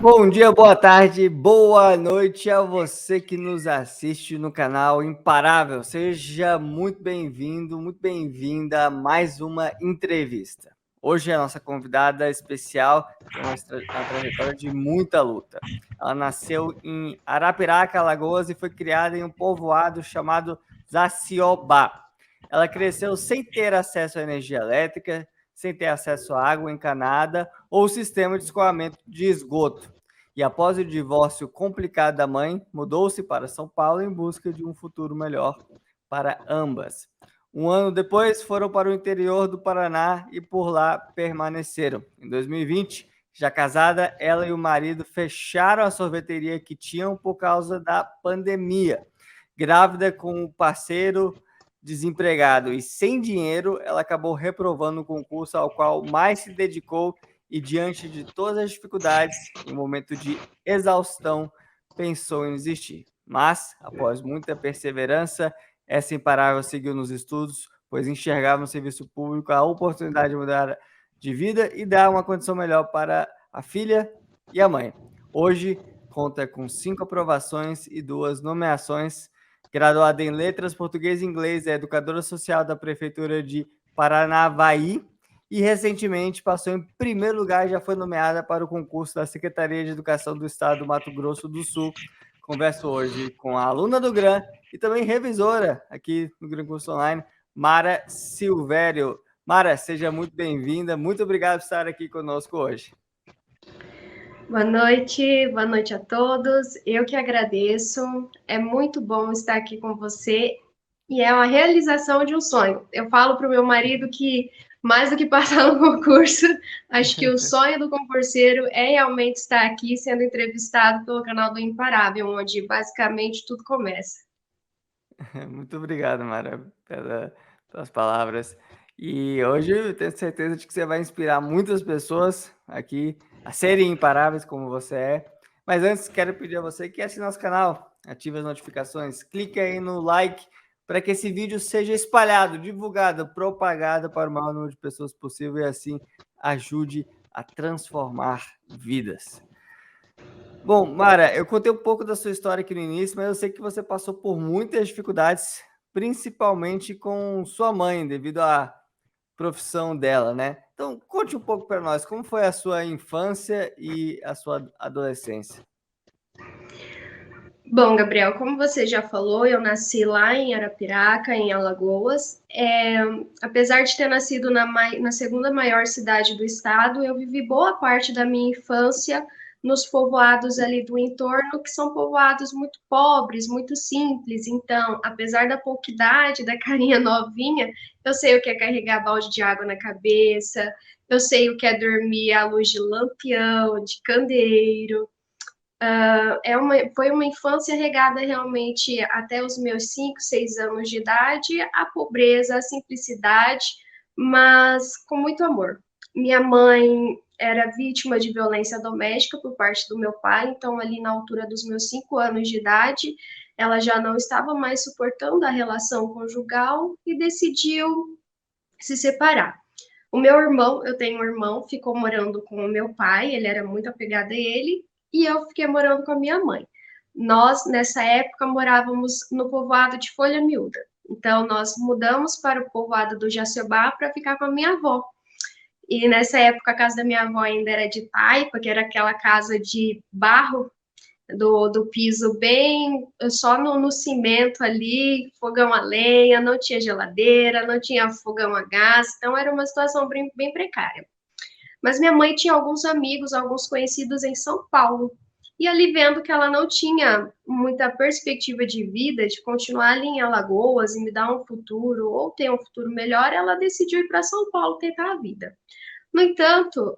Bom dia, boa tarde, boa noite a você que nos assiste no canal Imparável. Seja muito bem-vindo, muito bem-vinda a mais uma entrevista. Hoje a nossa convidada especial tem uma trajetória de muita luta. Ela nasceu em Arapiraca, Alagoas e foi criada em um povoado chamado Zaciobá. Ela cresceu sem ter acesso à energia elétrica, sem ter acesso à água encanada ou sistema de escoamento de esgoto. E após o divórcio complicado da mãe, mudou-se para São Paulo em busca de um futuro melhor para ambas. Um ano depois, foram para o interior do Paraná e por lá permaneceram. Em 2020, já casada, ela e o marido fecharam a sorveteria que tinham por causa da pandemia. Grávida com o parceiro desempregado e sem dinheiro, ela acabou reprovando o concurso ao qual mais se dedicou e, diante de todas as dificuldades, em um momento de exaustão, pensou em desistir. Mas, após muita perseverança, essa imparável seguiu nos estudos, pois enxergava no serviço público a oportunidade de mudar de vida e dar uma condição melhor para a filha e a mãe. Hoje, conta com 5 aprovações e 2 nomeações. Graduada em Letras Português e Inglês, é educadora social da Prefeitura de Paranavaí e recentemente passou em primeiro lugar e já foi nomeada para o concurso da Secretaria de Educação do Estado do Mato Grosso do Sul. Converso hoje com a aluna do GRAM e também revisora aqui no GRAM Curso Online, Mara Silvério. Mara, seja muito bem-vinda, muito obrigado por estar aqui conosco hoje. Boa noite a todos. Eu que agradeço. É muito bom estar aqui com você e é uma realização de um sonho. Eu falo para o meu marido que, mais do que passar no concurso, acho que o sonho do concurseiro é realmente estar aqui sendo entrevistado pelo canal do Imparável, onde basicamente tudo começa. Muito obrigado, Mara, pelas palavras. E hoje eu tenho certeza de que você vai inspirar muitas pessoas aqui a serem imparáveis como você é. Mas antes, quero pedir a você que assine nosso canal, ative as notificações, clique aí no like para que esse vídeo seja espalhado, divulgado, propagado para o maior número de pessoas possível e assim ajude a transformar vidas. Bom, Mara, eu contei um pouco da sua história aqui no início, mas eu sei que você passou por muitas dificuldades, principalmente com sua mãe, devido à profissão dela, né? Então, conte um pouco para nós, como foi a sua infância e a sua adolescência? Bom, Gabriel, como você já falou, eu nasci lá em Arapiraca, em Alagoas. Apesar de ter nascido na segunda maior cidade do estado, eu vivi boa parte da minha infância nos povoados ali do entorno, que são povoados muito pobres, muito simples. Então, apesar da pouca idade, da carinha novinha, eu sei o que é carregar balde de água na cabeça, eu sei o que é dormir à luz de lampião, de candeeiro. Foi uma infância regada realmente até os meus 5, 6 anos de idade, a pobreza, a simplicidade, mas com muito amor. Minha mãe era vítima de violência doméstica por parte do meu pai, então ali na altura dos meus 5 anos de idade, ela já não estava mais suportando a relação conjugal e decidiu se separar. O meu irmão, eu tenho um irmão, ficou morando com o meu pai, ele era muito apegado a ele, e eu fiquei morando com a minha mãe. Nós, nessa época, morávamos no povoado de Folha Miúda. Então, nós mudamos para o povoado do Jaciobá para ficar com a minha avó. E nessa época, a casa da minha avó ainda era de taipa, que era aquela casa de barro, do piso bem só no cimento ali, fogão a lenha, não tinha geladeira, não tinha fogão a gás, então era uma situação bem precária. Mas minha mãe tinha alguns amigos, alguns conhecidos em São Paulo. E ali vendo que ela não tinha muita perspectiva de vida, de continuar ali em Alagoas e me dar um futuro, ou ter um futuro melhor, ela decidiu ir para São Paulo tentar a vida. No entanto,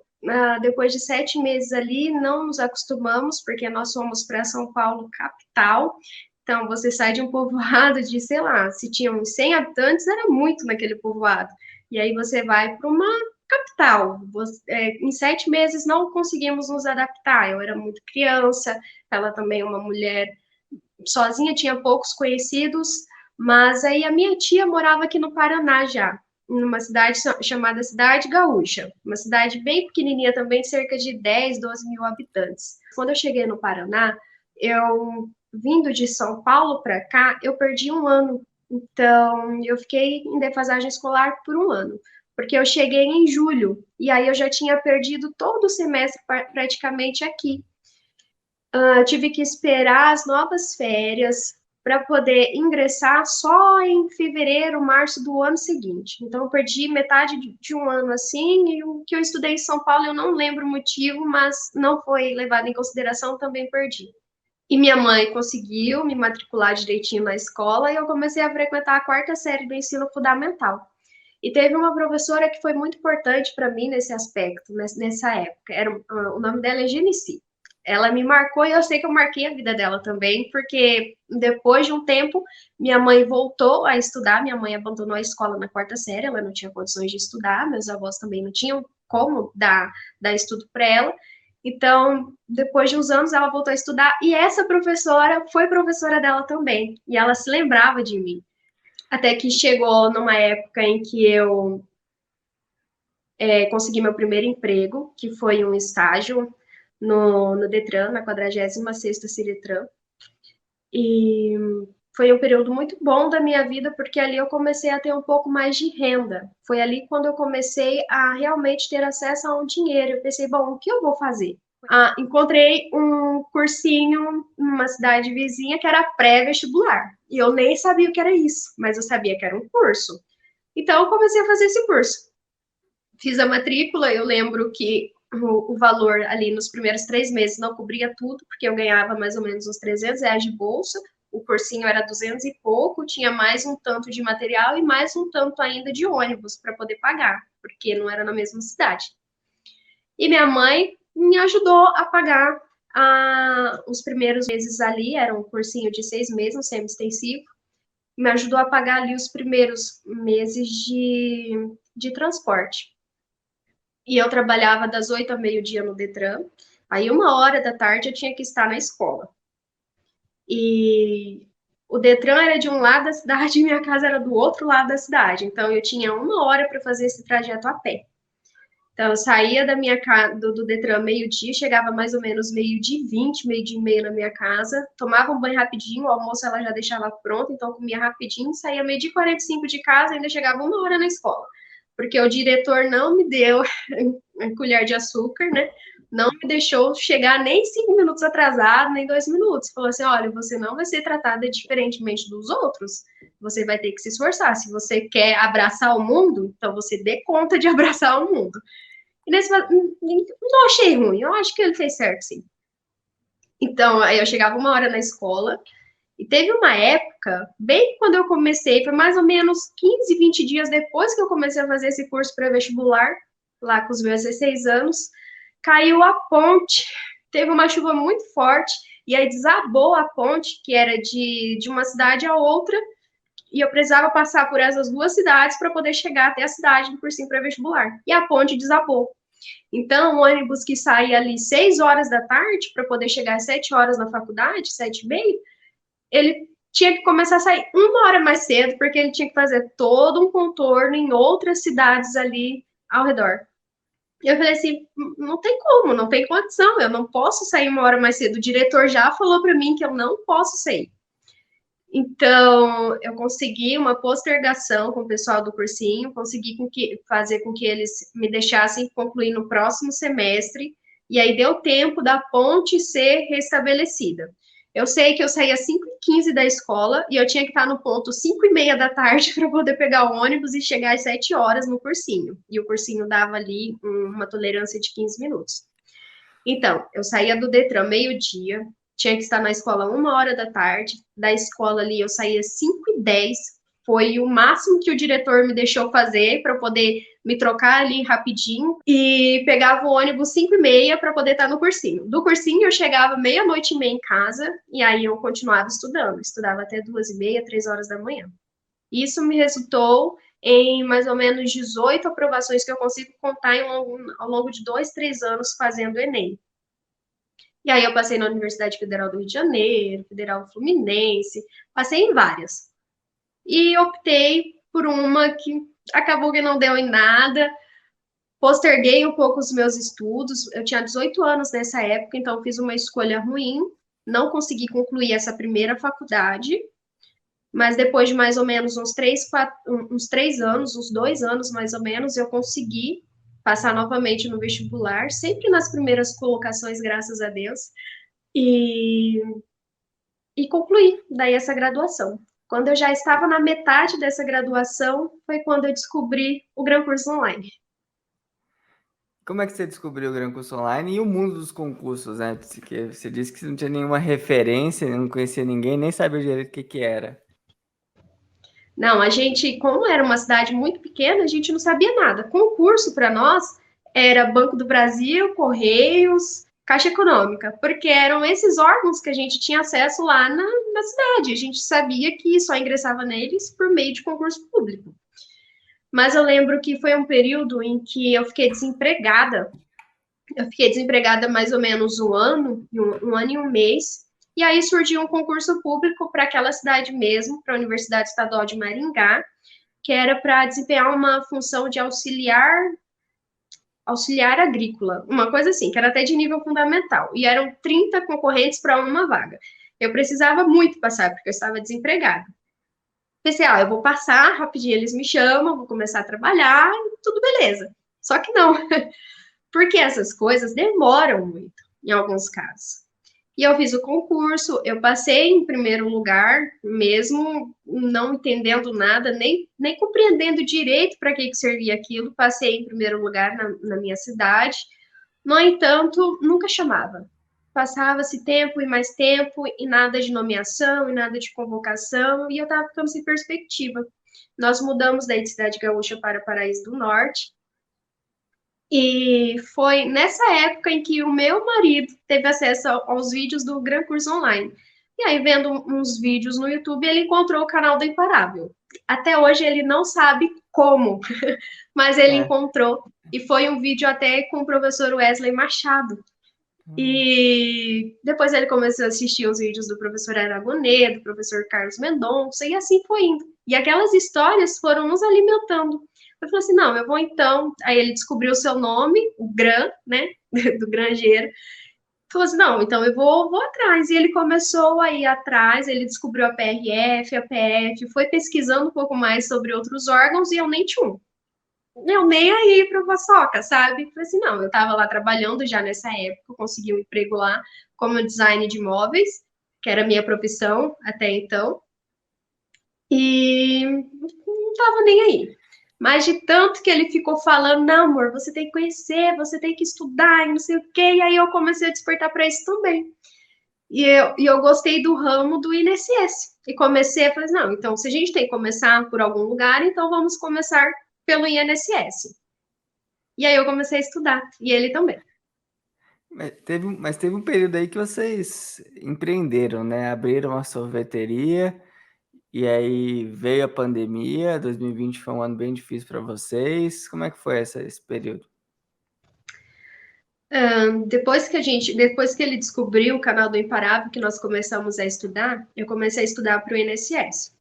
depois de 7 meses ali, não nos acostumamos, porque nós fomos para São Paulo, capital. Então, você sai de um povoado de, sei lá, se tinham 100 habitantes, era muito naquele povoado. E aí você vai para uma capital. Em 7 meses não conseguimos nos adaptar. Eu era muito criança, ela também uma mulher sozinha, tinha poucos conhecidos, mas aí a minha tia morava aqui no Paraná já. numa cidade chamada Cidade Gaúcha, uma cidade bem pequenininha também, de cerca de 10, 12 mil habitantes. Quando eu cheguei no Paraná, eu vindo de São Paulo para cá, eu perdi um ano. Então, eu fiquei em defasagem escolar por um ano, porque eu cheguei em julho e aí eu já tinha perdido todo o semestre praticamente aqui. Eu tive que esperar as novas férias para poder ingressar só em fevereiro, março do ano seguinte. Então, eu perdi metade de um ano assim, e o que eu estudei em São Paulo eu não lembro o motivo, mas não foi levado em consideração, também perdi. E minha mãe conseguiu me matricular direitinho na escola e eu comecei a frequentar a quarta série do ensino fundamental. E teve uma professora que foi muito importante para mim nesse aspecto, nessa época. O nome dela é Genici. Ela me marcou e eu sei que eu marquei a vida dela também, porque depois de um tempo, minha mãe voltou a estudar. Minha mãe abandonou a escola na quarta série, ela não tinha condições de estudar, meus avós também não tinham como dar estudo para ela. Então, depois de uns anos, ela voltou a estudar e essa professora foi professora dela também. E ela se lembrava de mim. Até que chegou numa época em que eu consegui meu primeiro emprego, que foi um estágio no Detran, na 46ª Ciretran. E foi um período muito bom da minha vida, porque ali eu comecei a ter um pouco mais de renda. Foi ali quando eu comecei a realmente ter acesso a um dinheiro. Eu pensei, bom, o que eu vou fazer? Encontrei um cursinho numa cidade vizinha que era pré-vestibular. E eu nem sabia o que era isso, mas eu sabia que era um curso. Então, eu comecei a fazer esse curso. Fiz a matrícula, eu lembro que o valor ali nos primeiros 3 meses não cobria tudo, porque eu ganhava mais ou menos uns R$ 300 de bolsa, o cursinho era 200 e pouco, tinha mais um tanto de material e mais um tanto ainda de ônibus para poder pagar, porque não era na mesma cidade. E minha mãe me ajudou a pagar os primeiros meses ali, era um cursinho de 6 meses, um semi-extensivo, me ajudou a pagar ali os primeiros meses de transporte. E eu trabalhava das 8 ao meio-dia no Detran, aí 1 hora da tarde eu tinha que estar na escola. E o Detran era de um lado da cidade e minha casa era do outro lado da cidade, então eu tinha 1 hora para fazer esse trajeto a pé. Então, eu saía da minha casa, do Detran meio-dia, chegava mais ou menos meio-dia e 20, meio-dia e meia na minha casa, tomava um banho rapidinho, o almoço ela já deixava pronto, então comia rapidinho, saía meio-dia e 45 de casa, ainda chegava 1 hora na escola. Porque o diretor não me deu a colher de açúcar, né? Não me deixou chegar nem 5 minutos atrasado, nem 2 minutos. Falou assim: olha, você não vai ser tratada diferentemente dos outros, você vai ter que se esforçar. Se você quer abraçar o mundo, então você dê conta de abraçar o mundo. E nesse, não achei ruim, eu acho que ele fez certo, sim. Então, aí eu chegava 1 hora na escola, e teve uma época, bem quando eu comecei, foi mais ou menos 15, 20 dias depois que eu comecei a fazer esse curso pré-vestibular, lá com os meus 16 anos, caiu a ponte, teve uma chuva muito forte, e aí desabou a ponte, que era de uma cidade a outra, e eu precisava passar por essas duas cidades para poder chegar até a cidade do cursinho pré-vestibular. E a ponte desabou. Então, o ônibus que saía ali 6 horas da tarde para poder chegar às 7 horas na faculdade, 7 e meia, ele tinha que começar a sair 1 hora mais cedo, porque ele tinha que fazer todo um contorno em outras cidades ali ao redor. E eu falei assim, não tem como, não tem condição, eu não posso sair 1 hora mais cedo. O diretor já falou para mim que eu não posso sair. Então, eu consegui uma postergação com o pessoal do cursinho, consegui fazer com que eles me deixassem concluir no próximo semestre, e aí deu tempo da ponte ser restabelecida. Eu sei que eu saía às 5h15 da escola e eu tinha que estar no ponto 5h30 da tarde para poder pegar o ônibus e chegar às 7 horas no cursinho. E o cursinho dava ali uma tolerância de 15 minutos. Então, eu saía do Detran meio-dia, tinha que estar na escola 1 hora da tarde, da escola ali eu saía 5h10, foi o máximo que o diretor me deixou fazer para poder me trocar ali rapidinho, e pegava o ônibus 5h30 para poder estar no cursinho. Do cursinho eu chegava 00:30 em casa, e aí eu continuava estudava até 2h30, 3 horas da manhã. Isso me resultou em mais ou menos 18 aprovações que eu consigo contar ao longo de 2, 3 anos fazendo Enem. E aí eu passei na Universidade Federal do Rio de Janeiro, Federal Fluminense, passei em várias. E optei por uma que acabou que não deu em nada. Posterguei um pouco os meus estudos. Eu tinha 18 anos nessa época, então fiz uma escolha ruim. Não consegui concluir essa primeira faculdade, mas depois de mais ou menos uns 3 anos, uns 2 anos mais ou menos, eu consegui passar novamente no vestibular, sempre nas primeiras colocações, graças a Deus, e, e concluí daí essa graduação. Quando eu já estava na metade dessa graduação, foi quando eu descobri o Gran Curso Online. Como é que você descobriu o Gran Curso Online e o mundo dos concursos, né? Porque você disse que você não tinha nenhuma referência, não conhecia ninguém, nem sabia direito o que que era. Não, a gente, como era uma cidade muito pequena, a gente não sabia nada. Concurso para nós era Banco do Brasil, Correios, Caixa Econômica, porque eram esses órgãos que a gente tinha acesso lá na cidade. A gente sabia que só ingressava neles por meio de concurso público. Mas eu lembro que foi um período em que eu fiquei desempregada. Eu fiquei desempregada mais ou menos um ano e um mês. E aí surgiu um concurso público para aquela cidade mesmo, para a Universidade Estadual de Maringá, que era para desempenhar uma função de auxiliar agrícola, uma coisa assim, que era até de nível fundamental. E eram 30 concorrentes para uma vaga. Eu precisava muito passar, porque eu estava desempregada. Pensei, eu vou passar rapidinho, eles me chamam, vou começar a trabalhar, tudo beleza. Só que não, porque essas coisas demoram muito, em alguns casos. E eu fiz o concurso, eu passei em primeiro lugar, mesmo não entendendo nada, nem compreendendo direito para que servia aquilo, passei em primeiro lugar na minha cidade. No entanto, nunca chamava. Passava-se tempo e mais tempo, e nada de nomeação, e nada de convocação, e eu estava ficando sem perspectiva. Nós mudamos daí de Cidade Gaúcha para Paraíso do Norte, e foi nessa época em que o meu marido teve acesso aos vídeos do Gran Curso Online. E aí, vendo uns vídeos no YouTube, ele encontrou o canal do Imparável. Até hoje ele não sabe como, mas ele É. encontrou. E foi um vídeo até com o professor Wesley Machado. E depois ele começou a assistir os vídeos do professor Aragonê, do professor Carlos Mendonça, e assim foi indo. E aquelas histórias foram nos alimentando. Eu falei assim, não, eu vou então... Aí ele descobriu o seu nome, o Gran, né, do granjeiro. Falou assim, não, então eu vou atrás. E ele começou a ir atrás, ele descobriu a PRF, a PF, foi pesquisando um pouco mais sobre outros órgãos e eu nem tinha um. Eu nem aí para paçoca, sabe? Falei assim, não, eu estava lá trabalhando já nessa época, consegui um emprego lá como design de móveis, que era a minha profissão até então, e não estava nem aí. Mas de tanto que ele ficou falando, não, amor, você tem que conhecer, você tem que estudar, e não sei o quê, e aí eu comecei a despertar para isso também. E eu gostei do ramo do INSS. E comecei a falar, não, então se a gente tem que começar por algum lugar, então vamos começar pelo INSS. E aí eu comecei a estudar, e ele também. Mas teve um período aí que vocês empreenderam, né? Abriram uma sorveteria e aí veio a pandemia. 2020 foi um ano bem difícil para vocês. Como é que foi esse período? Depois que ele descobriu o canal do Imparável, que nós começamos a estudar, eu comecei a estudar para o INSS.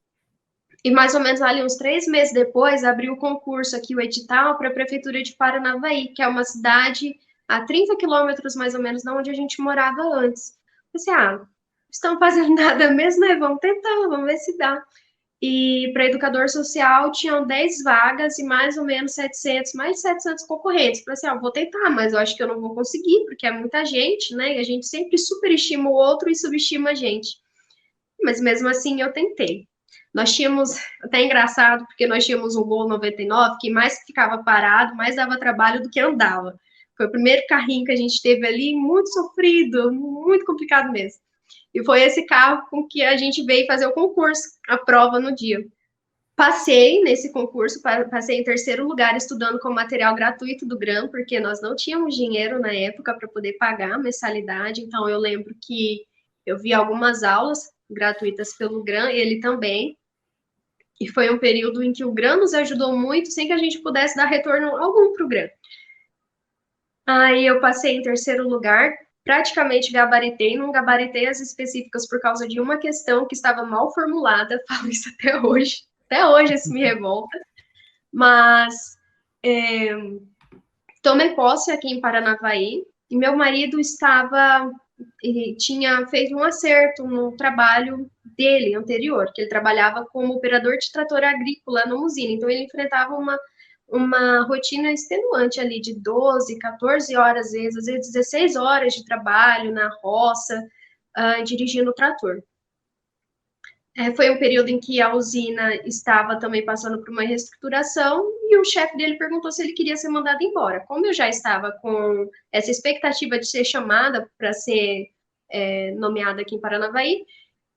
E mais ou menos ali uns 3 meses depois, abriu o concurso aqui, o edital, para a Prefeitura de Paranavaí, que é uma cidade a 30 quilômetros mais ou menos de onde a gente morava antes. Eu pensei, estão fazendo nada mesmo, né? Vamos tentar, vamos ver se dá. E para educador social tinham 10 vagas e mais ou menos 700, mais de 700 concorrentes. Falei assim, vou tentar, mas eu acho que eu não vou conseguir, porque é muita gente, né? E a gente sempre superestima o outro e subestima a gente. Mas mesmo assim eu tentei. Nós tínhamos, até engraçado, porque nós tínhamos um Gol 99 que mais ficava parado, mais dava trabalho do que andava. Foi o primeiro carrinho que a gente teve ali, muito sofrido, muito complicado mesmo. E foi esse carro com que a gente veio fazer o concurso, a prova no dia. Passei nesse concurso, passei em terceiro lugar estudando com material gratuito do GRAM, porque nós não tínhamos dinheiro na época para poder pagar a mensalidade, então eu lembro que eu vi algumas aulas gratuitas pelo GRAM, ele também, e foi um período em que o GRAM nos ajudou muito, sem que a gente pudesse dar retorno algum para o GRAM. Aí eu passei em terceiro lugar, praticamente gabaritei, não gabaritei as específicas por causa de uma questão que estava mal formulada, falo isso até hoje isso me revolta, Mas tomei posse aqui em Paranavaí e meu marido tinha feito um acerto no trabalho dele anterior, que ele trabalhava como operador de trator agrícola numa usina, então ele enfrentava uma rotina extenuante ali de 12, 14 horas, às vezes 16 horas de trabalho na roça, dirigindo o trator. Foi um período em que a usina estava também passando por uma reestruturação e o chefe dele perguntou se ele queria ser mandado embora. Como eu já estava com essa expectativa de ser chamada para ser nomeada aqui em Paranavaí,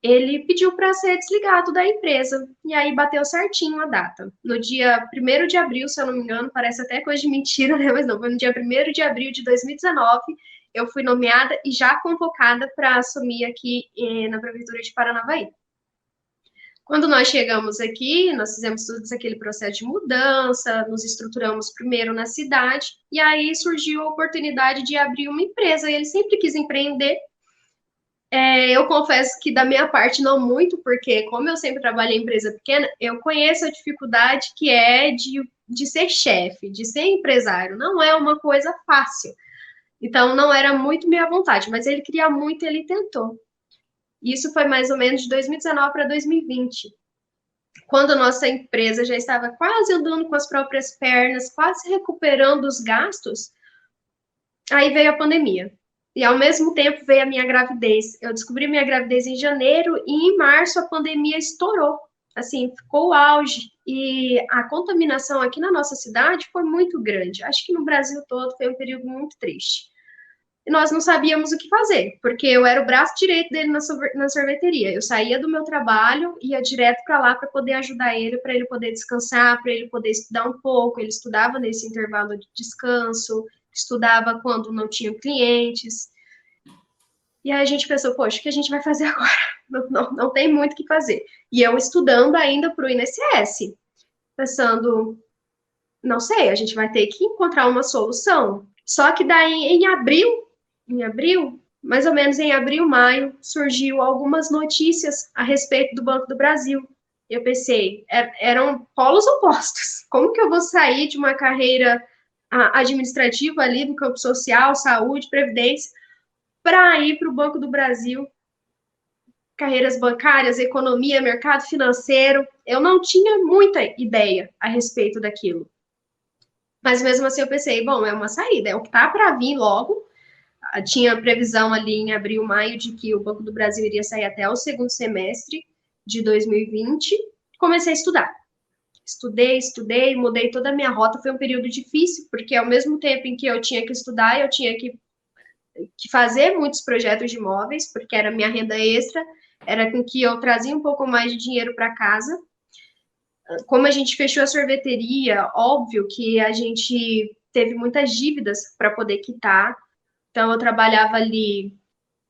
ele pediu para ser desligado da empresa. E aí bateu certinho a data. No dia 1º de abril, se eu não me engano, parece até coisa de mentira, né? Mas não, foi no dia 1º de abril de 2019, eu fui nomeada e já convocada para assumir aqui na Prefeitura de Paranavaí. Quando nós chegamos aqui, nós fizemos todo aquele processo de mudança, nos estruturamos primeiro na cidade, e aí surgiu a oportunidade de abrir uma empresa. Ele sempre quis empreender. Eu confesso que da minha parte não muito, porque como eu sempre trabalhei em empresa pequena, eu conheço a dificuldade que é de ser chefe, de ser empresário. Não é uma coisa fácil. Então, não era muito minha vontade, mas ele queria muito, ele tentou. Isso foi mais ou menos de 2019 para 2020. Quando a nossa empresa já estava quase andando com as próprias pernas, quase recuperando os gastos, aí veio a pandemia. E ao mesmo tempo veio a minha gravidez. Eu descobri minha gravidez em janeiro e em março a pandemia estourou. Assim, ficou o auge. E a contaminação aqui na nossa cidade foi muito grande. Acho que no Brasil todo foi um período muito triste. E nós não sabíamos o que fazer, porque eu era o braço direito dele na sorveteria. Eu saía do meu trabalho, ia direto para lá para poder ajudar ele, para ele poder descansar, para ele poder estudar um pouco. Ele estudava nesse intervalo de descanso, estudava quando não tinha clientes. E aí a gente pensou, poxa, o que a gente vai fazer agora? Não tem muito o que fazer. E eu estudando ainda para o INSS, pensando, não sei, a gente vai ter que encontrar uma solução. Só que daí, em abril, mais ou menos em abril, maio, surgiu algumas notícias a respeito do Banco do Brasil. Eu pensei, eram polos opostos. Como que eu vou sair de uma carreira administrativa ali do campo social, saúde, previdência, para ir para o Banco do Brasil? Carreiras bancárias, economia, mercado financeiro. Eu não tinha muita ideia a respeito daquilo. Mas mesmo assim eu pensei, bom, é uma saída, é o que tá para vir logo. Tinha previsão ali em abril, maio, de que o Banco do Brasil iria sair até o segundo semestre de 2020. Comecei a estudar. Estudei, mudei toda a minha rota. Foi um período difícil, porque ao mesmo tempo em que eu tinha que estudar, eu tinha que fazer muitos projetos de imóveis, porque era minha renda extra, era com que eu trazia um pouco mais de dinheiro para casa. Como a gente fechou a sorveteria, óbvio que a gente teve muitas dívidas para poder quitar. Então, eu trabalhava ali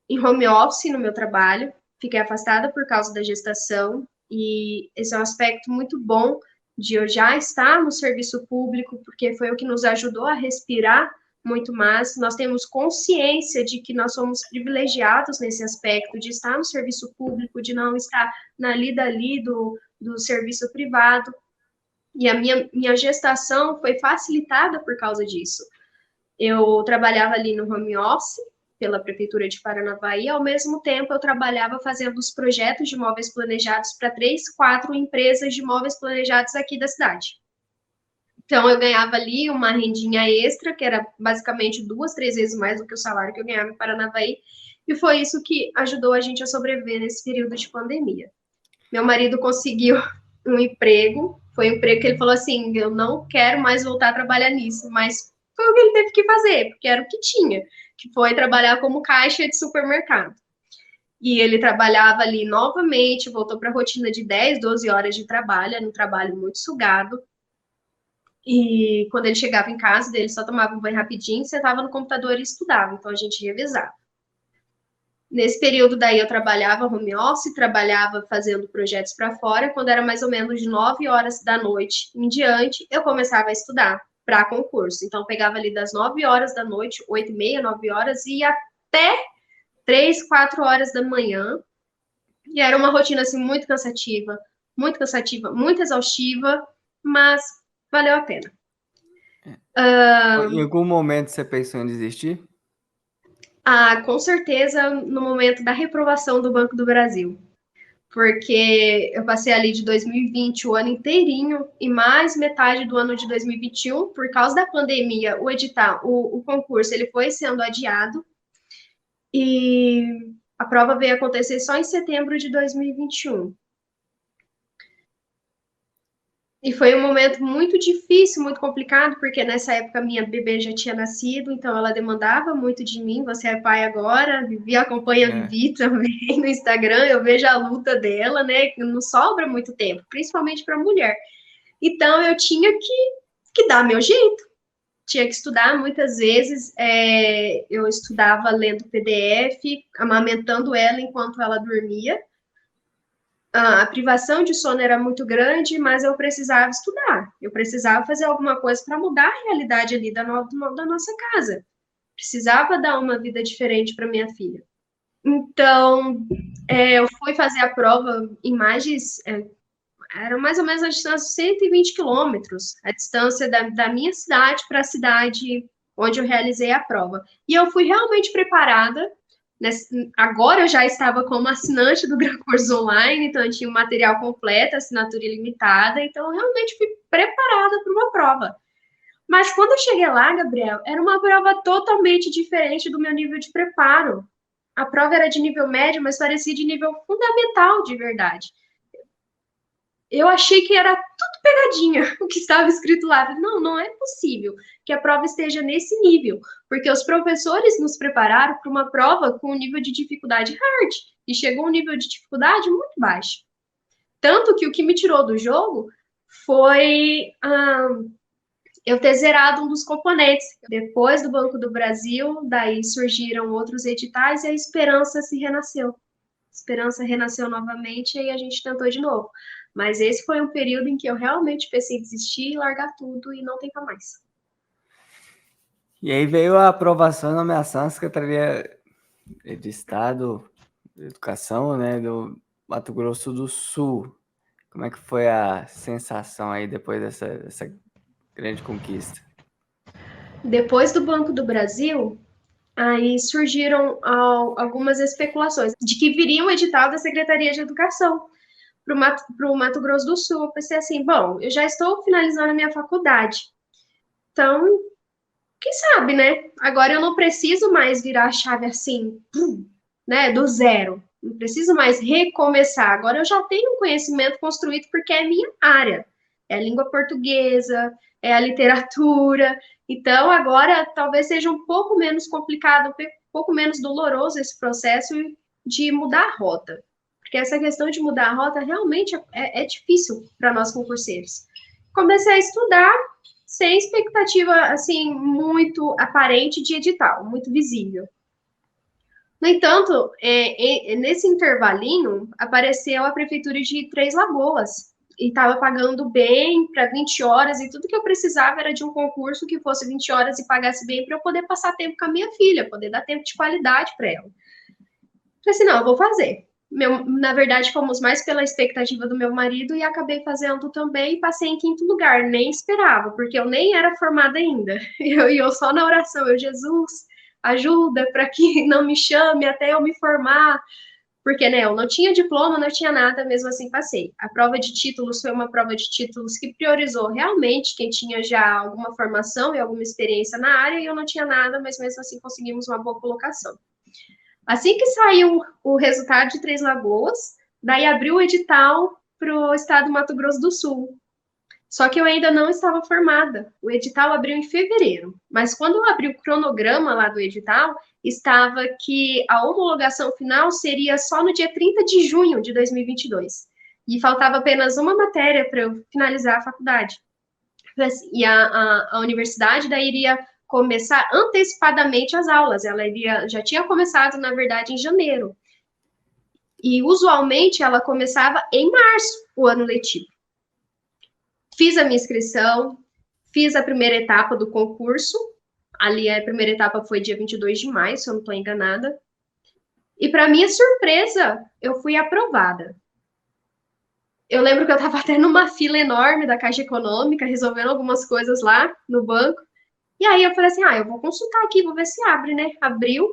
em home office no meu trabalho, fiquei afastada por causa da gestação, e esse é um aspecto muito bom de eu já estar no serviço público, porque foi o que nos ajudou a respirar muito mais. Nós temos consciência de que nós somos privilegiados nesse aspecto, de estar no serviço público, de não estar na lida ali do serviço privado. E a minha gestação foi facilitada por causa disso. Eu trabalhava ali no home office, pela Prefeitura de Paranavaí, ao mesmo tempo eu trabalhava fazendo os projetos de imóveis planejados para 3, 4 empresas de imóveis planejados aqui da cidade. Então, eu ganhava ali uma rendinha extra, que era basicamente 2, 3 vezes mais do que o salário que eu ganhava em Paranavaí, e foi isso que ajudou a gente a sobreviver nesse período de pandemia. Meu marido conseguiu um emprego, foi um emprego que ele falou assim, eu não quero mais voltar a trabalhar nisso, mas foi o que ele teve que fazer, porque era o que tinha, que foi trabalhar como caixa de supermercado. E ele trabalhava ali novamente, voltou para a rotina de 10, 12 horas de trabalho, era um trabalho muito sugado. E quando ele chegava em casa, ele só tomava um banho rapidinho, sentava no computador e estudava, então a gente revezava. Nesse período daí eu trabalhava home office, trabalhava fazendo projetos para fora, quando era mais ou menos de 9 horas da noite em diante, eu começava a estudar para concurso. Então, pegava ali das 9 horas da noite, 8h30, 9 horas, e ia até 3, 4 horas da manhã. E era uma rotina, assim, muito cansativa, muito exaustiva, mas valeu a pena. Em algum momento você pensou em desistir? Com certeza no momento da reprovação do Banco do Brasil. Porque eu passei ali de 2020 o ano inteirinho e mais metade do ano de 2021, por causa da pandemia, o concurso ele foi sendo adiado e a prova veio acontecer só em setembro de 2021. E foi um momento muito difícil, muito complicado, porque nessa época minha bebê já tinha nascido, então ela demandava muito de mim. Você é pai agora, Vivi acompanha a Vivi também no Instagram, eu vejo a luta dela, né? Que não sobra muito tempo, principalmente para mulher. Então eu tinha que dar meu jeito, tinha que estudar muitas vezes. Eu estudava lendo PDF, amamentando ela enquanto ela dormia. A privação de sono era muito grande, mas eu precisava estudar, eu precisava fazer alguma coisa para mudar a realidade ali da nossa casa. Precisava dar uma vida diferente para minha filha. Então, eu fui fazer a prova em era mais ou menos a distância de 120 quilômetros, a distância da minha cidade para a cidade onde eu realizei a prova. E eu fui realmente preparada. Agora eu já estava como assinante do Gran Curso Online, então eu tinha o material completo, assinatura ilimitada, então eu realmente fui preparada para uma prova. Mas quando eu cheguei lá, Gabriel, era uma prova totalmente diferente do meu nível de preparo. A prova era de nível médio, mas parecia de nível fundamental de verdade. Eu achei que era tudo pegadinha o que estava escrito lá. Não, não é possível que a prova esteja nesse nível, porque os professores nos prepararam para uma prova com um nível de dificuldade hard, e chegou um nível de dificuldade muito baixo. Tanto que o que me tirou do jogo foi eu ter zerado um dos componentes. Depois do Banco do Brasil, daí surgiram outros editais e a esperança se renasceu. A esperança renasceu novamente e aí a gente tentou de novo. Mas esse foi um período em que eu realmente pensei em desistir, largar tudo e não tentar mais. E aí veio a aprovação e nomeação da Secretaria de Estado de Educação, né, do Mato Grosso do Sul. Como é que foi a sensação aí depois dessa grande conquista? Depois do Banco do Brasil, aí surgiram algumas especulações de que viria um edital da Secretaria de Educação para o Mato Grosso do Sul. Eu pensei assim, bom, eu já estou finalizando a minha faculdade, então, quem sabe, né? Agora eu não preciso mais virar a chave assim, né, do zero. Não preciso mais recomeçar. Agora eu já tenho um conhecimento construído porque é minha área. É a língua portuguesa, é a literatura. Então, agora talvez seja um pouco menos complicado, um pouco menos doloroso esse processo de mudar a rota. Porque essa questão de mudar a rota realmente é difícil para nós concurseiros. Comecei a estudar sem expectativa, assim, muito aparente de edital, muito visível. No entanto, nesse intervalinho, apareceu a prefeitura de Três Lagoas e estava pagando bem para 20 horas, e tudo que eu precisava era de um concurso que fosse 20 horas e pagasse bem para eu poder passar tempo com a minha filha, poder dar tempo de qualidade para ela. Falei assim, não, eu vou fazer. Na verdade, fomos mais pela expectativa do meu marido e acabei fazendo também e passei em quinto lugar, nem esperava, porque eu nem era formada ainda. Eu só na oração, Jesus, ajuda para que não me chame até eu me formar, porque, né, eu não tinha diploma, não tinha nada, mesmo assim passei. A prova de títulos foi uma prova de títulos que priorizou realmente quem tinha já alguma formação e alguma experiência na área, e eu não tinha nada, mas mesmo assim conseguimos uma boa colocação. Assim que saiu o resultado de Três Lagoas, daí abriu o edital para o estado do Mato Grosso do Sul. Só que eu ainda não estava formada. O edital abriu em fevereiro, mas quando eu abri o cronograma lá do edital, estava que a homologação final seria só no dia 30 de junho de 2022. E faltava apenas uma matéria para eu finalizar a faculdade. E a universidade daí iria começar antecipadamente as aulas. Ela já tinha começado, na verdade, em janeiro. E usualmente ela começava em março, o ano letivo. Fiz a minha inscrição, fiz a primeira etapa do concurso. Ali a primeira etapa foi dia 22 de maio, se eu não estou enganada. E para minha surpresa, eu fui aprovada. Eu lembro que eu estava até numa fila enorme da Caixa Econômica, resolvendo algumas coisas lá no banco. E aí eu falei assim, eu vou consultar aqui, vou ver se abre, né? Abriu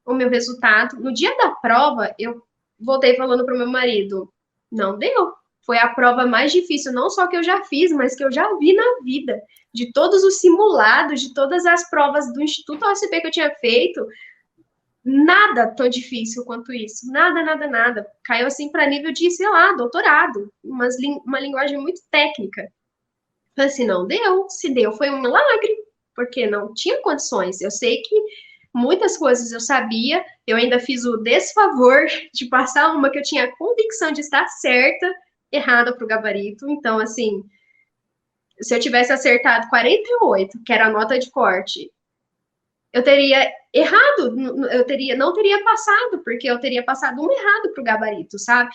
o meu resultado. No dia da prova, eu voltei falando para o meu marido, não deu. Foi a prova mais difícil, não só que eu já fiz, mas que eu já vi na vida. De todos os simulados, de todas as provas do Instituto OSP que eu tinha feito, nada tão difícil quanto isso. Nada, nada, nada. Caiu assim para nível de, sei lá, doutorado. Uma linguagem muito técnica. Falei assim, não deu. Se deu, foi um milagre, porque não tinha condições. Eu sei que muitas coisas eu sabia, eu ainda fiz o desfavor de passar uma que eu tinha a convicção de estar certa, errada para o gabarito. Então, assim, se eu tivesse acertado 48, que era a nota de corte, eu teria errado, não teria passado, porque eu teria passado um errado para o gabarito, sabe?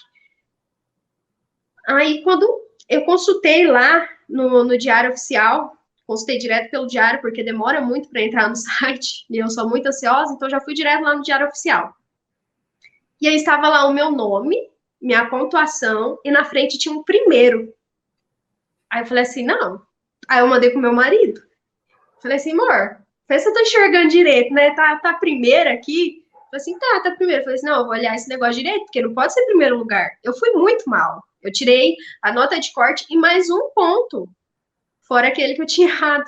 Aí, quando eu consultei lá no Diário Oficial, consultei direto pelo Diário, porque demora muito para entrar no site, e eu sou muito ansiosa, então já fui direto lá no Diário Oficial. E aí estava lá o meu nome, minha pontuação, e na frente tinha um primeiro. Aí eu falei assim, não. Aí eu mandei pro meu marido. Falei assim, amor, vê se eu tô enxergando direito, né? Tá primeiro aqui. Falei assim, tá primeiro. Falei assim, não, eu vou olhar esse negócio direito, porque não pode ser primeiro lugar. Eu fui muito mal. Eu tirei a nota de corte e mais um ponto, fora aquele que eu tinha errado.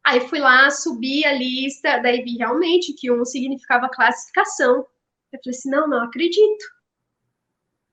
Aí fui lá, subi a lista, daí vi realmente que um significava classificação. Eu falei assim, não acredito.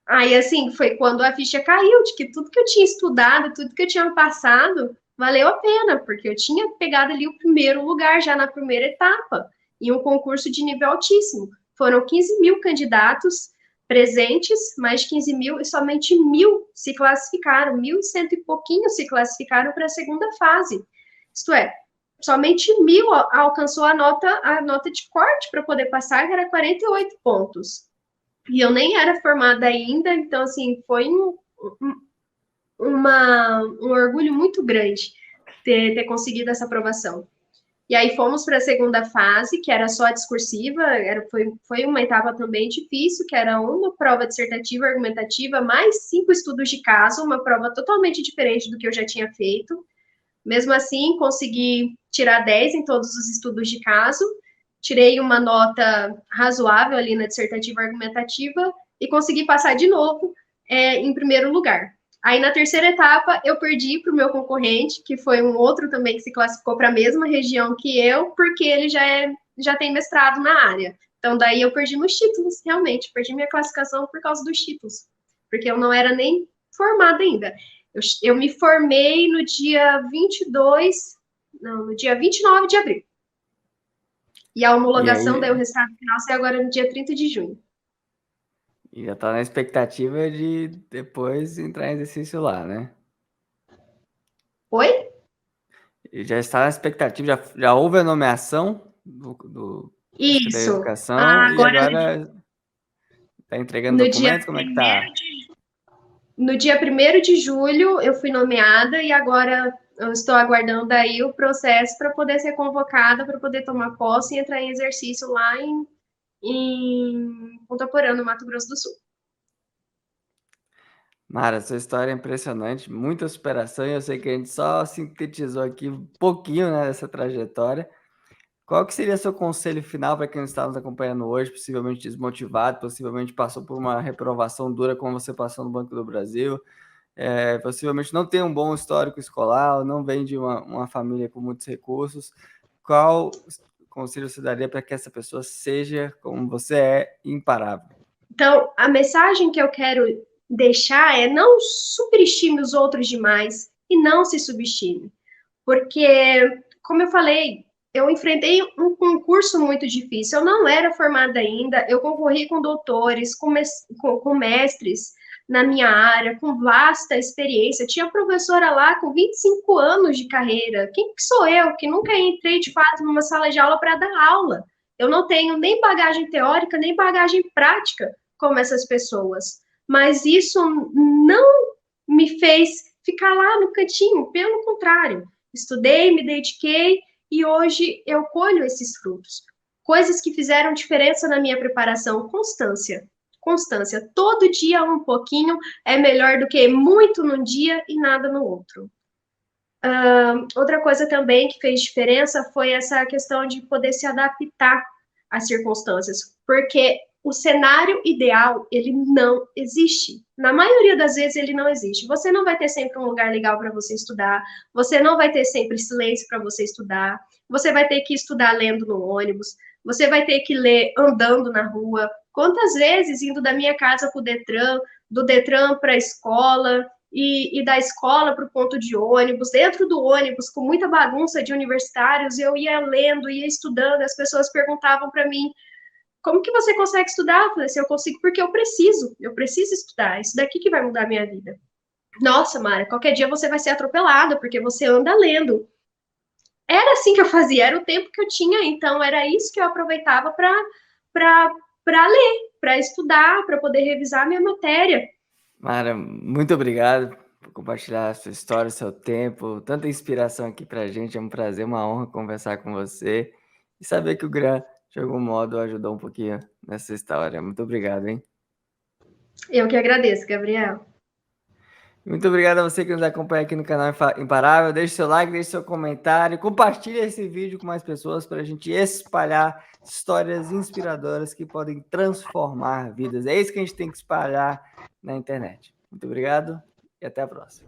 Aí, assim, foi quando a ficha caiu, de que tudo que eu tinha estudado, tudo que eu tinha passado, valeu a pena, porque eu tinha pegado ali o primeiro lugar já na primeira etapa, em um concurso de nível altíssimo. Foram 15 mil candidatos presentes, mais de 15 mil, e somente 1.000 se classificaram, 1.100 e pouquinho se classificaram para a segunda fase. Isto é, somente 1.000 alcançou a nota de corte para poder passar, que era 48 pontos. E eu nem era formada ainda, então, assim, foi um orgulho muito grande ter conseguido essa aprovação. E aí fomos para a segunda fase, que era só a discursiva, foi uma etapa também difícil, que era uma prova dissertativa, argumentativa, mais 5 estudos de caso, uma prova totalmente diferente do que eu já tinha feito. Mesmo assim, consegui tirar 10 em todos os estudos de caso, tirei uma nota razoável ali na dissertativa argumentativa e consegui passar de novo em primeiro lugar. Aí, na terceira etapa, eu perdi para o meu concorrente, que foi um outro também que se classificou para a mesma região que eu, porque ele já tem mestrado na área. Então, daí eu perdi meus títulos, realmente. Perdi minha classificação por causa dos títulos, porque eu não era nem formada ainda. Eu me formei no dia 29 de abril. E a homologação, daí o resultado final sai agora no dia 30 de junho. E já está na expectativa de depois entrar em exercício lá, né? Oi? E já está na expectativa, já houve a nomeação do da Isso. educação e agora está entregando no dia documentos? Como é que tá? No dia 1º de julho eu fui nomeada e agora eu estou aguardando aí o processo para poder ser convocada, para poder tomar posse e entrar em exercício lá em Ponta Porã, no Mato Grosso do Sul. Mara, sua história é impressionante, muita superação, e eu sei que a gente só sintetizou aqui um pouquinho, né, dessa trajetória. Qual que seria seu conselho final para quem está nos acompanhando hoje, possivelmente desmotivado, possivelmente passou por uma reprovação dura como você passou no Banco do Brasil, possivelmente não tem um bom histórico escolar, não vem de uma família com muitos recursos? Qual conselho você daria para que essa pessoa seja, como você é, imparável? Então, a mensagem que eu quero deixar é não subestime os outros demais e não se subestime. Porque, como eu falei, eu enfrentei um concurso muito difícil. Eu não era formada ainda, eu concorri com doutores, com mestres na minha área, com vasta experiência. Tinha professora lá com 25 anos de carreira. Quem que sou eu, que nunca entrei de fato numa sala de aula para dar aula? Eu não tenho nem bagagem teórica, nem bagagem prática como essas pessoas. Mas isso não me fez ficar lá no cantinho, pelo contrário. Estudei, me dediquei e hoje eu colho esses frutos. Coisas que fizeram diferença na minha preparação, constância. constância. Todo dia um pouquinho é melhor do que muito num dia e nada no outro. Outra coisa também que fez diferença foi essa questão de poder se adaptar às circunstâncias, porque o cenário ideal, ele não existe. Na maioria das vezes, ele não existe. Você não vai ter sempre um lugar legal para você estudar, você não vai ter sempre silêncio para você estudar, você vai ter que estudar lendo no ônibus, você vai ter que ler andando na rua. Quantas vezes indo da minha casa para o Detran, do Detran para a escola, e da escola para o ponto de ônibus, dentro do ônibus, com muita bagunça de universitários, eu ia lendo, ia estudando, as pessoas perguntavam para mim, como que você consegue estudar? Eu falei assim, eu consigo porque eu preciso estudar, isso daqui que vai mudar a minha vida. Nossa, Mara, qualquer dia você vai ser atropelada, porque você anda lendo. Era assim que eu fazia, era o tempo que eu tinha, então era isso que eu aproveitava para ler, para estudar, para poder revisar a minha matéria. Mara, muito obrigado por compartilhar a sua história, o seu tempo, tanta inspiração aqui pra gente. É um prazer, uma honra conversar com você e saber que o Gran, de algum modo, ajudou um pouquinho nessa história. Muito obrigado, hein? Eu que agradeço, Gabriel. Muito obrigado a você que nos acompanha aqui no canal Imparável. Deixe seu like, deixe seu comentário, compartilhe esse vídeo com mais pessoas para a gente espalhar histórias inspiradoras que podem transformar vidas. É isso que a gente tem que espalhar na internet. Muito obrigado e até a próxima.